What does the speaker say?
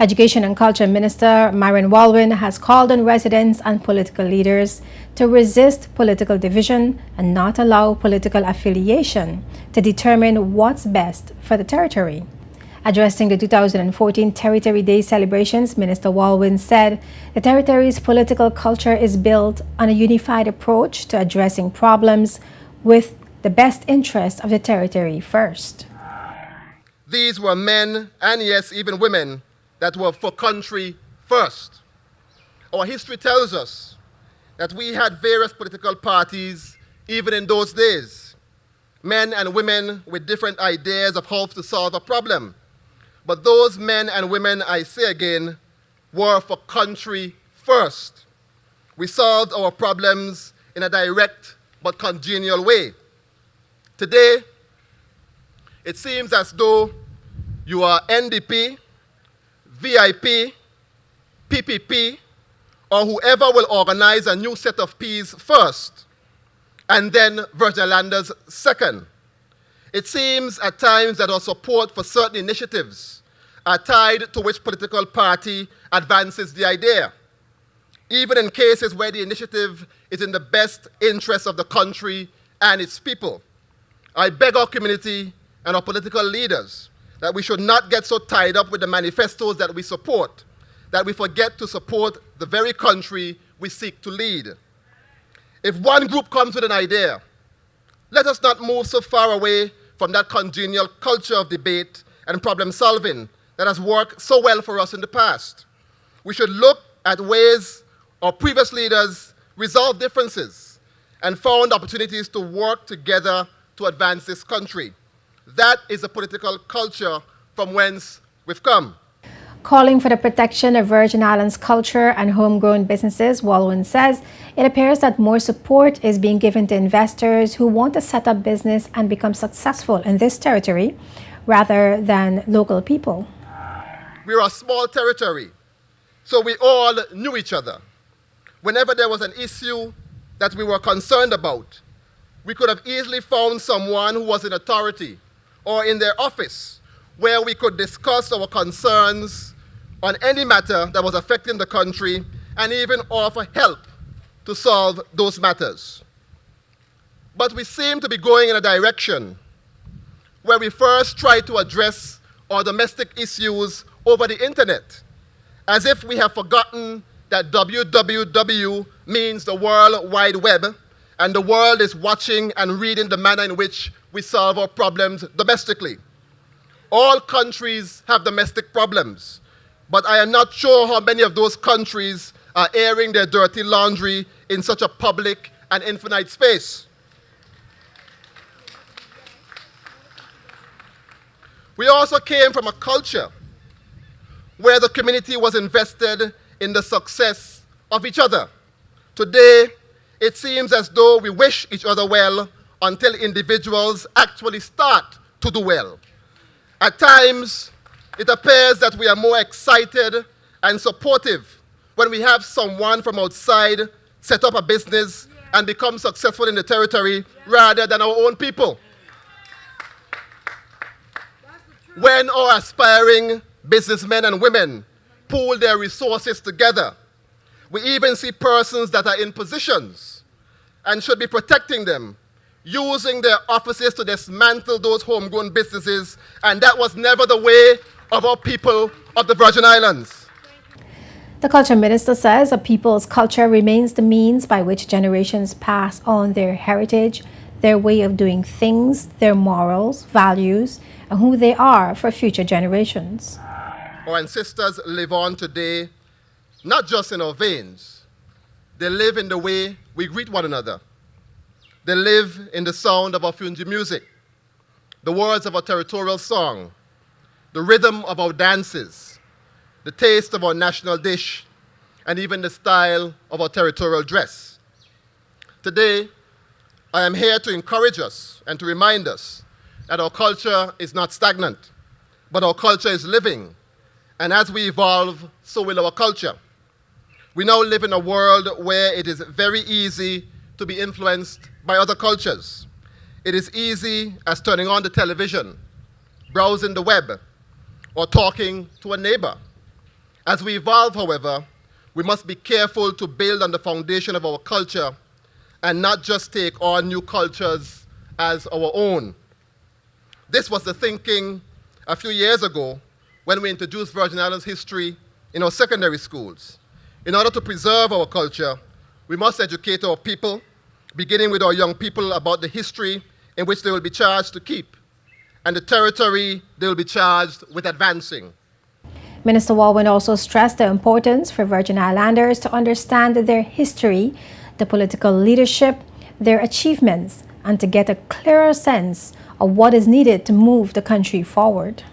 Education and Culture Minister Myron Walwyn has called on residents and political leaders to resist political division and not allow political affiliation to determine what's best for the territory. Addressing the 2014 Territory Day celebrations, Minister Walwyn said the territory's political culture is built on a unified approach to addressing problems with the best interest of the territory first. These were men, and yes, even women, that were for country first. Our history tells us that we had various political parties even in those days. Men and women with different ideas of how to solve a problem. But those men and women, I say again, were for country first. We solved our problems in a direct but congenial way. Today, it seems as though you are NDP, VIP, PPP, or whoever will organize a new set of Ps first, and then Virgin Islanders second. It seems at times that our support for certain initiatives are tied to which political party advances the idea, even in cases where the initiative is in the best interest of the country and its people. I beg our community and our political leaders that we should not get so tied up with the manifestos that we support, that we forget to support the very country we seek to lead. If one group comes with an idea, let us not move so far away from that congenial culture of debate and problem solving that has worked so well for us in the past. We should look at ways our previous leaders resolved differences and found opportunities to work together to advance this country. That is the political culture from whence we've come. Calling for the protection of Virgin Islands culture and homegrown businesses, Walwyn says it appears that more support is being given to investors who want to set up business and become successful in this territory rather than local people. We're a small territory, so we all knew each other. Whenever there was an issue that we were concerned about, we could have easily found someone who was in authority or in their office where we could discuss our concerns on any matter that was affecting the country and even offer help to solve those matters. But we seem to be going in a direction where we first try to address our domestic issues over the internet, as if we have forgotten that www means the World Wide Web, and the world is watching and reading the manner in which we solve our problems domestically. All countries have domestic problems, but I am not sure how many of those countries are airing their dirty laundry in such a public and infinite space. We also came from a culture where the community was invested in the success of each other. Today, it seems as though we wish each other well until individuals actually start to do well. At times, it appears that we are more excited and supportive when we have someone from outside set up a business and become successful in the territory rather than our own people. When our aspiring businessmen and women pool their resources together, we even see persons that are in positions and should be protecting them, using their offices to dismantle those homegrown businesses, and that was never the way of our people of the Virgin Islands. The culture minister says a people's culture remains the means by which generations pass on their heritage, their way of doing things, their morals, values, and who they are for future generations. Our ancestors live on today, not just in our veins. They live in the way we greet one another. They live in the sound of our Fungi music, the words of our territorial song, the rhythm of our dances, the taste of our national dish, and even the style of our territorial dress. Today, I am here to encourage us and to remind us that our culture is not stagnant, but our culture is living. And as we evolve, so will our culture. We now live in a world where it is very easy to be influenced by other cultures. It is easy as turning on the television, browsing the web, or talking to a neighbor. As we evolve, however, we must be careful to build on the foundation of our culture and not just take on new cultures as our own. This was the thinking a few years ago when we introduced Virgin Islands history in our secondary schools. In order to preserve our culture, we must educate our people, beginning with our young people, about the history in which they will be charged to keep and the territory they will be charged with advancing. Minister Walwyn also stressed the importance for Virgin Islanders to understand their history, the political leadership, their achievements, and to get a clearer sense of what is needed to move the country forward.